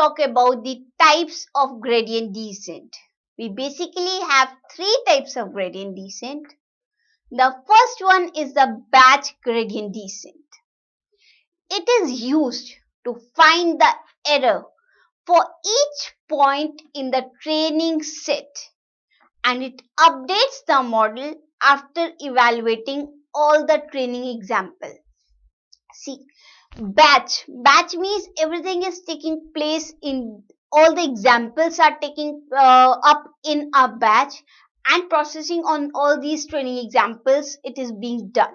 talk about the types of gradient descent. We basically have three types of gradient descent. The first one is the batch gradient descent. It is used to find the error for each point in the training set, and it updates the model after evaluating all the training examples. See, batch means everything is taking place in all the examples are taking up in a batch, and processing on all these training examples it is being done.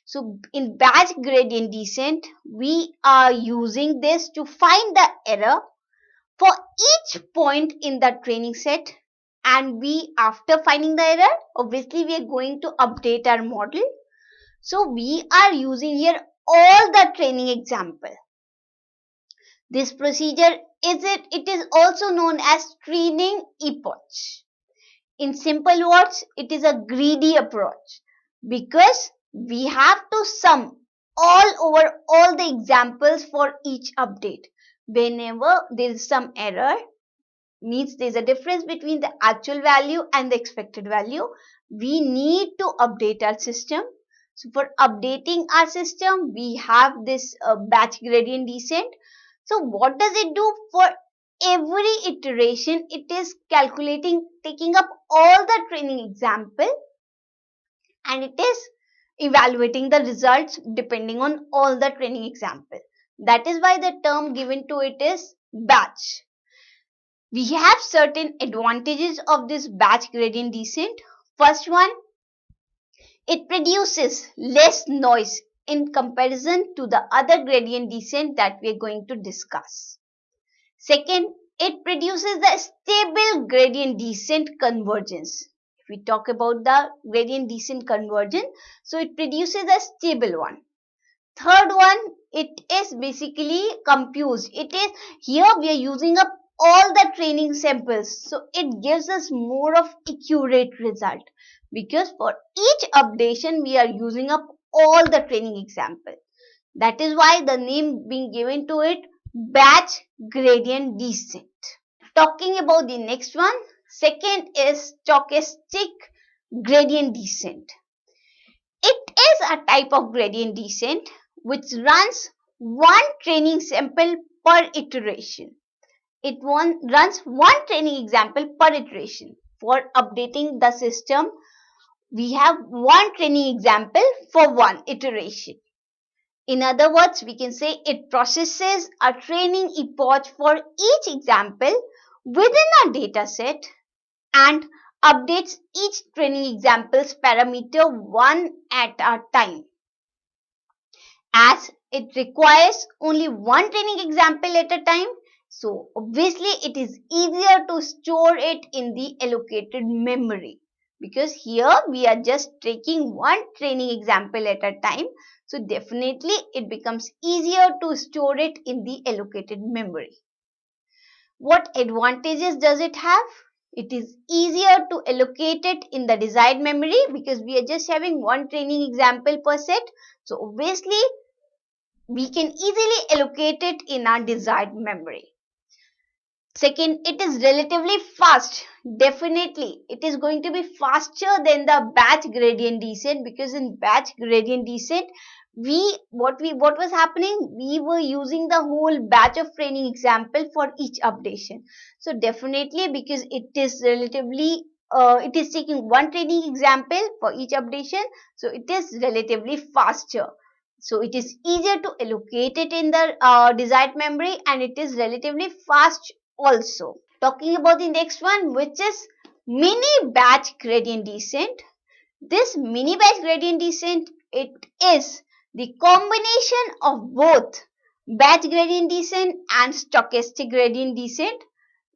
So in batch gradient descent, we are using this to find the error for each point in the training set, and we, after finding the error, obviously we are going to update our model. So we are using here all the training example. This procedure it is also known as training epoch. In simple words, it is a greedy approach because we have to sum all over all the examples for each update. Whenever there is some error, means there is a difference between the actual value and the expected value, we need to update our system. So for updating our system, we have this batch gradient descent. So what does it do? For every iteration, it is calculating, taking up all the training example, and it is evaluating the results depending on all the training example. That is why the term given to it is batch. We have certain advantages of this batch gradient descent. First one, it produces less noise in comparison to the other gradient descent that we are going to discuss. Second, it produces the stable gradient descent convergence. If we talk about the gradient descent convergence, so it produces a stable one. Third one, it is basically computes. It is here we are using up all the training samples, so it gives us more of accurate result, because for each updation we are using up all the training example. That is why the name being given to it batch gradient descent. Talking about the next one, second is stochastic gradient descent. It is a type of gradient descent which runs one training sample per iteration. It runs one training example per iteration. For updating the system, we have one training example for one iteration. In other words, we can say it processes a training epoch for each example within a data set and updates each training example's parameter one at a time. As it requires only one training example at a time, so obviously it is easier to store it in the allocated memory, because here we are just taking one training example at a time. So definitely it becomes easier to store it in the allocated memory. What advantages does it have? It is easier to allocate it in the desired memory because we are just having one training example per set. So obviously we can easily allocate it in our desired memory. Second, it is relatively fast. Definitely, it is going to be faster than the batch gradient descent, because in batch gradient descent, what was happening? We were using the whole batch of training example for each updation. So definitely, because it is relatively it is taking one training example for each updation, so it is relatively faster. So it is easier to allocate it in the desired memory, and it is relatively fast also. Talking about the next one, which is mini batch gradient descent. This mini batch gradient descent, it is the combination of both batch gradient descent and stochastic gradient descent.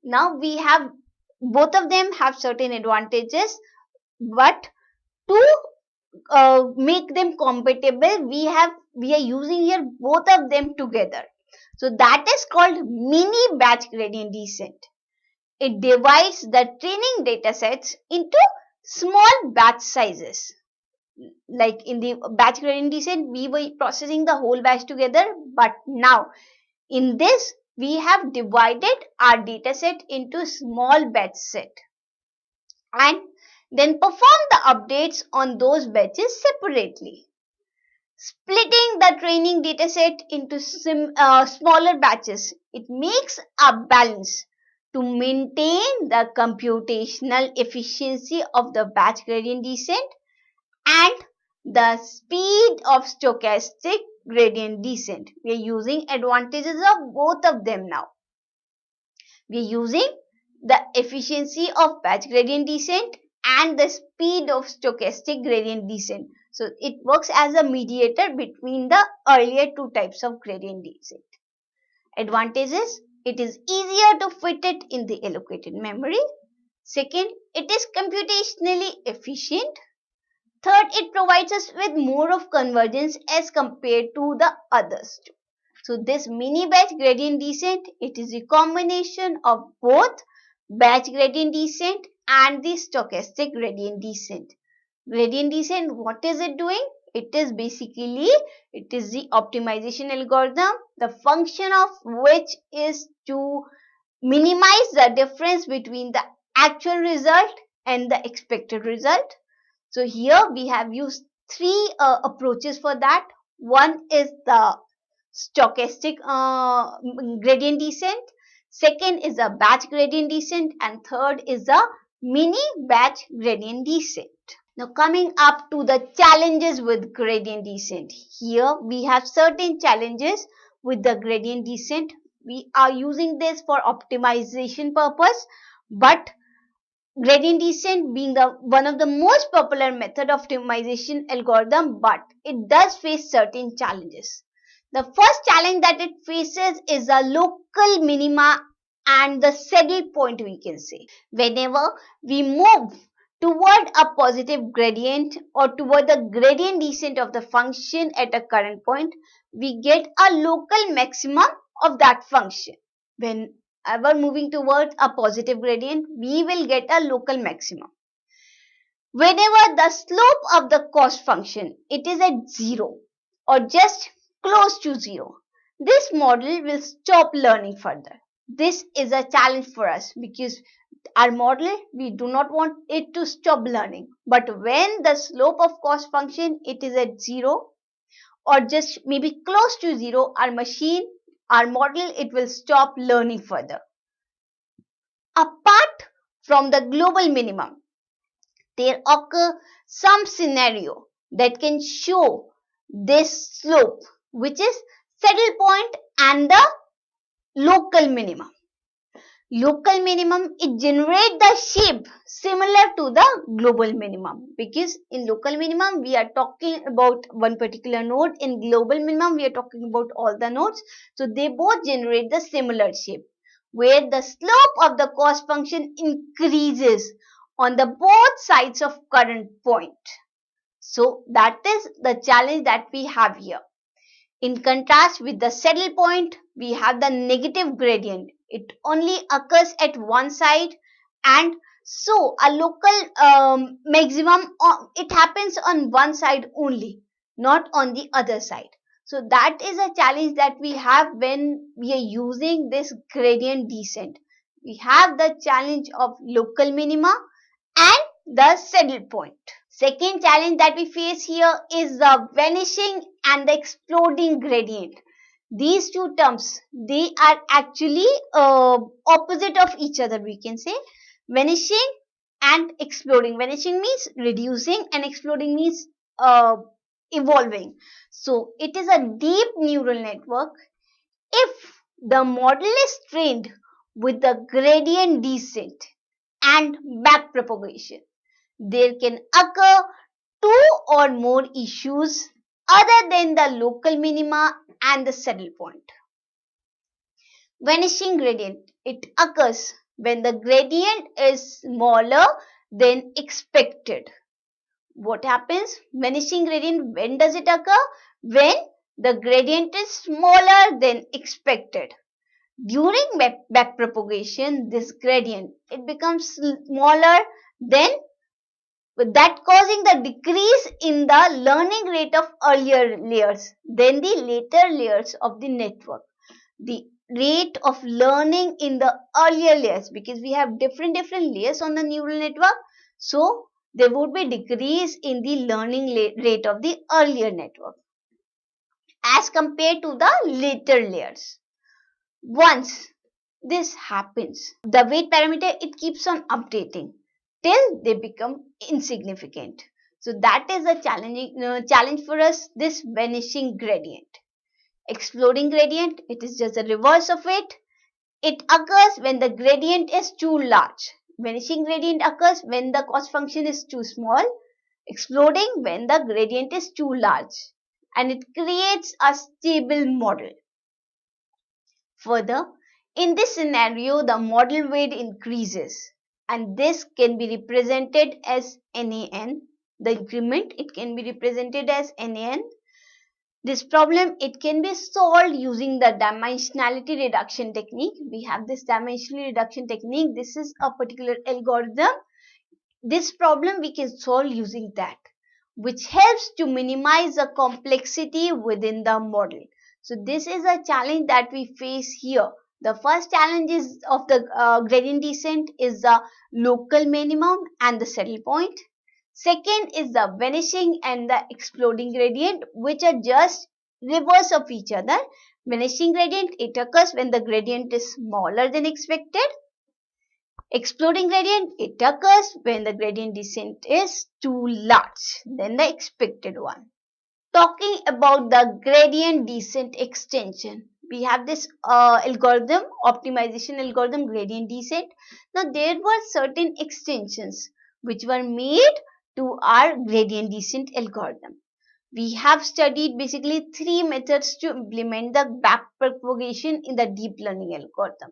Now we have both of them have certain advantages, but to make them compatible, we are using here both of them together. So that is called mini batch gradient descent. It divides the training data sets into small batch sizes. Like in the batch gradient descent, we were processing the whole batch together, but now in this we have divided our dataset into small batch set and then perform the updates on those batches separately. Splitting the training dataset into smaller batches, it makes a balance to maintain the computational efficiency of the batch gradient descent and the speed of stochastic gradient descent. We are using advantages of both of them now. We are using the efficiency of batch gradient descent and the speed of stochastic gradient descent. So it works as a mediator between the earlier two types of gradient descent. Advantages: it is easier to fit it in the allocated memory. Second, it is computationally efficient. Third, it provides us with more of convergence as compared to the others. So this mini batch gradient descent, it is a combination of both batch gradient descent and the stochastic gradient descent. Gradient descent, what is it doing? It is the optimization algorithm, the function of which is to minimize the difference between the actual result and the expected result. So here we have used three approaches for that. One is the stochastic gradient descent, second is a batch gradient descent, and third is a mini batch gradient descent. Now coming up to the challenges with gradient descent. Here we have certain challenges with the gradient descent. We are using this for optimization purpose, but gradient descent being the one of the most popular method of optimization algorithm, but it does face certain challenges. The first challenge that it faces is a local minima and the saddle point, we can say. Whenever we move toward a positive gradient or toward the gradient descent of the function at a current point, we get a local maximum of that function. Whenever moving towards a positive gradient, we will get a local maximum. Whenever the slope of the cost function, it is at 0 or just close to 0, this model will stop learning further. This is a challenge for us because our model, we do not want it to stop learning. But when the slope of cost function, it is at 0 or just maybe close to 0, our model, it will stop learning further. Apart from the global minimum, there occur some scenario that can show this slope, which is saddle point and the local minimum. Local minimum, it generates the shape similar to the global minimum, because in local minimum we are talking about one particular node, in global minimum we are talking about all the nodes. So they both generate the similar shape where the slope of the cost function increases on the both sides of current point. So that is the challenge that we have here. In contrast with the saddle point, we have the negative gradient. It only occurs at one side, and so a local maximum, it happens on one side only, not on the other side. So that is a challenge that we have when we are using this gradient descent. We have the challenge of local minima and the saddle point. Second challenge that we face here is the vanishing and the exploding gradient. These two terms, they are actually opposite of each other, we can say. Vanishing and exploding. Vanishing means reducing and exploding means evolving. So it is a deep neural network. If the model is trained with the gradient descent and backpropagation, there can occur two or more issues other than the local minima and the saddle point. Vanishing gradient, it occurs when the gradient is smaller than expected. What happens? Vanishing gradient, when does it occur? When the gradient is smaller than expected. During backpropagation, this gradient, it becomes smaller than, with that causing the decrease in the learning rate of earlier layers than the later layers of the network. The rate of learning in the earlier layers, because we have different layers on the neural network. So there would be decrease in the learning rate of the earlier network as compared to the later layers. Once this happens, the weight parameter, it keeps on updating till they become insignificant. So that is a challenge for us, this vanishing gradient. Exploding gradient, it is just the reverse of it. It occurs when the gradient is too large. Vanishing gradient occurs when the cost function is too small. Exploding when the gradient is too large. And it creates a stable model. Further, in this scenario, the model weight increases, and this can be represented as NaN. The increment, it can be represented as NaN. This problem, it can be solved using the dimensionality reduction technique. We have this dimensionality reduction technique. This is a particular algorithm. This problem we can solve using that, which helps to minimize the complexity within the model. So this is a challenge that we face here. The first challenge is of the gradient descent is the local minimum and the saddle point. Second is the vanishing and the exploding gradient, which are just reverse of each other. Vanishing gradient, it occurs when the gradient is smaller than expected. Exploding gradient, it occurs when the gradient descent is too large than the expected one. Talking about the gradient descent extension, we have this algorithm, optimization algorithm, gradient descent. Now there were certain extensions which were made to our gradient descent algorithm. We have studied basically 3 methods to implement the backpropagation in the deep learning algorithm.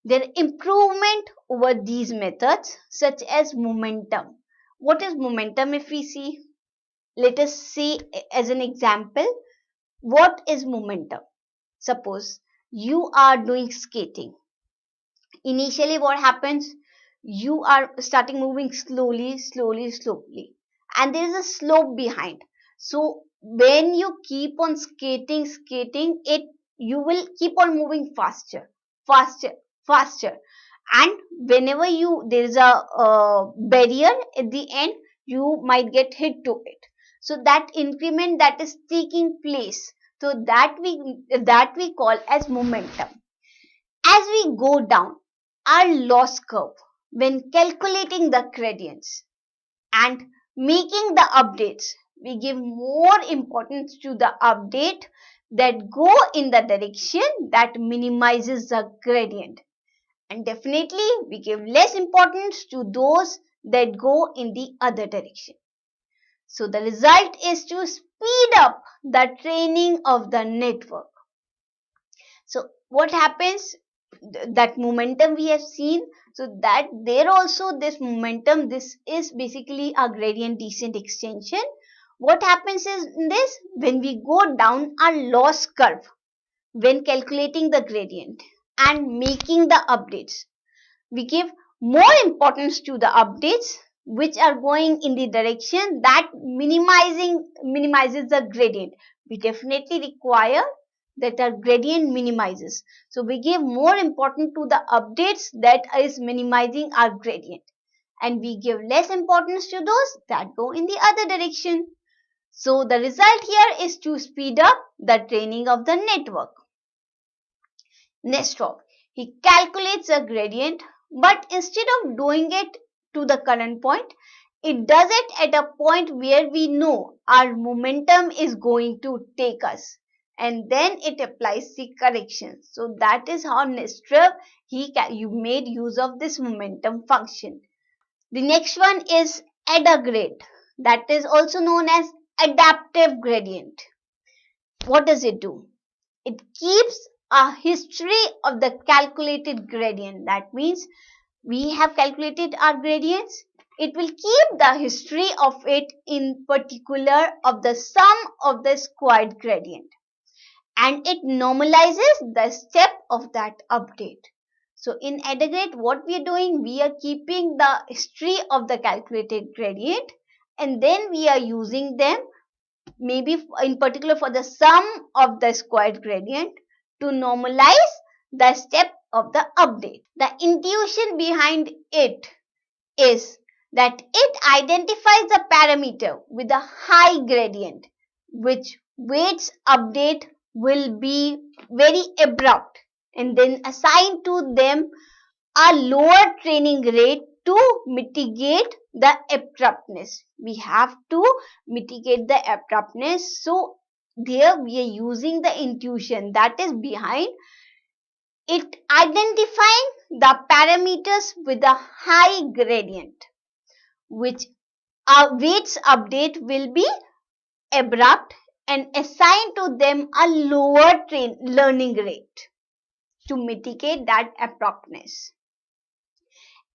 There are improvement over these methods such as momentum. What is momentum if we see? Let us see as an example, what is momentum? Suppose you are doing skating. Initially what happens? You are starting moving slowly, and there is a slope behind. So when you keep on skating, you will keep on moving faster, and whenever there is a barrier at the end, you might get hit to it. So that increment that is taking place, so that we call as momentum. As we go down our loss curve, when calculating the gradients and making the updates, we give more importance to the update that go in the direction that minimizes the gradient, and definitely we give less importance to those that go in the other direction. So the result is to speed up the training of the network. So what happens? That momentum we have seen, so that there also this momentum, this is basically a gradient descent extension. What happens is in this, when we go down our loss curve, when calculating the gradient and making the updates, we give more importance to the updates which are going in the direction that minimizes the gradient. We definitely require that our gradient minimizes. So we give more importance to the updates that is minimizing our gradient, and we give less importance to those that go in the other direction. So the result here is to speed up the training of the network. Next stop, he calculates a gradient, but instead of doing it to the current point, it does it at a point where we know our momentum is going to take us, and then it applies the correction. So that is how Nestrov you made use of this momentum function. The next one is AdaGrad, that is also known as adaptive gradient. What does it do? It keeps a history of the calculated gradient. That means we have calculated our gradients. It will keep the history of it, in particular of the sum of the squared gradient, and it normalizes the step of that update. So in AdaGrad, what we are doing, we are keeping the history of the calculated gradient, and then we are using them maybe in particular for the sum of the squared gradient to normalize the step of the update. The intuition behind it is that it identifies a parameter with a high gradient, which weights update will be very abrupt, and then assign to them a lower training rate to mitigate the abruptness. We have to mitigate the abruptness. So there we are using the intuition that is behind it, identifying the parameters with a high gradient, which weights update will be abrupt and assign to them a lower learning rate to mitigate that abruptness.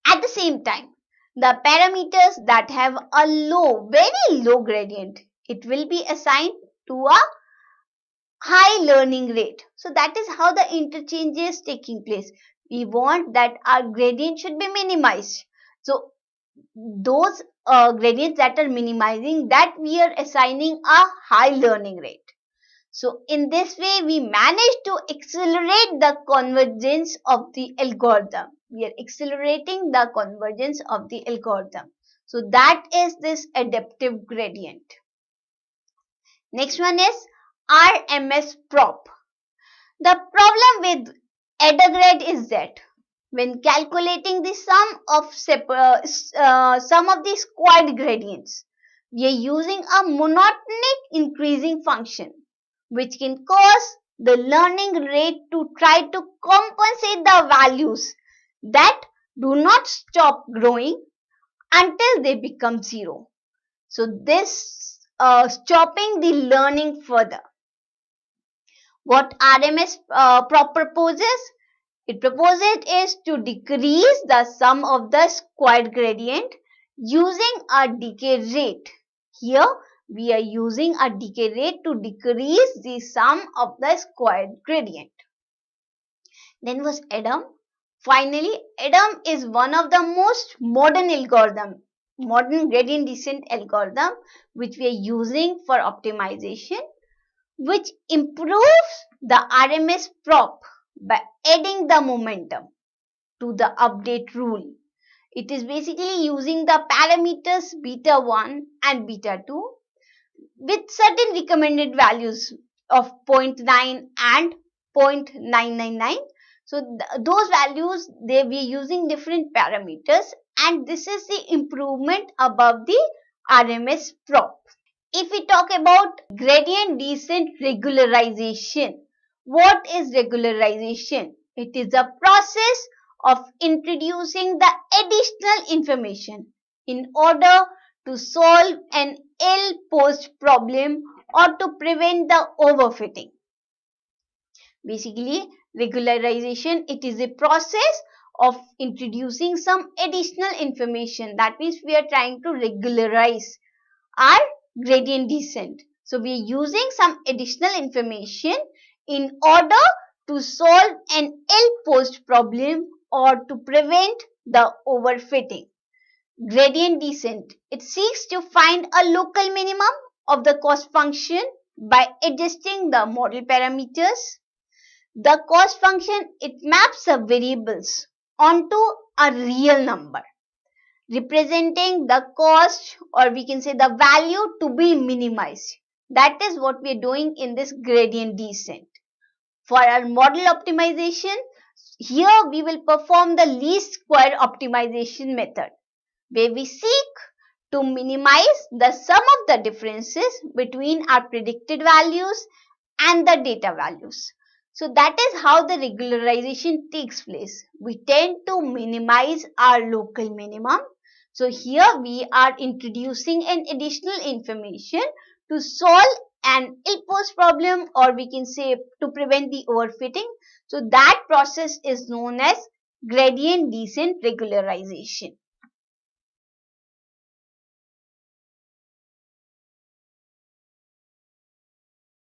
At the same time, the parameters that have a very low gradient, it will be assigned to a high learning rate. So that is how the interchange is taking place. We want that our gradient should be minimized. So those gradients that are minimizing, that we are assigning a high learning rate. So in this way, we manage to accelerate the convergence of the algorithm. We are accelerating the convergence of the algorithm. So that is this adaptive gradient. Next one is RMS prop. The problem with AdaGrad is that when calculating the sum of the squared gradients, we are using a monotonic increasing function, which can cause the learning rate to try to compensate the values that do not stop growing until they become zero. So this stopping the learning further. What RMS prop proposes? It proposes is to decrease the sum of the squared gradient using a decay rate. Here we are using a decay rate to decrease the sum of the squared gradient. Then was ADAM. Finally, ADAM is one of the most modern gradient descent algorithm, which we are using for optimization, which improves the RMS prop by adding the momentum to the update rule. It is basically using the parameters beta 1 and beta 2 with certain recommended values of 0.9 and 0.999. So those values, we are using different parameters, and this is the improvement above the RMS prop. If we talk about gradient descent regularization, what is regularization? It is a process of introducing the additional information in order to solve an ill-posed problem or to prevent the overfitting. Basically, regularization, it is a process of introducing some additional information. That means we are trying to regularize our gradient descent. So we are using some additional information in order to solve an ill-posed problem or to prevent the overfitting. Gradient descent, it seeks to find a local minimum of the cost function by adjusting the model parameters. The cost function, it maps the variables onto a real number, representing the cost, or we can say the value to be minimized. That is what we are doing in this gradient descent. For our model optimization, here we will perform the least square optimization method, where we seek to minimize the sum of the differences between our predicted values and the data values. So that is how the regularization takes place. We tend to minimize our local minimum. So here we are introducing an additional information to solve an ill-posed problem, or we can say to prevent the overfitting. So that process is known as gradient descent regularization.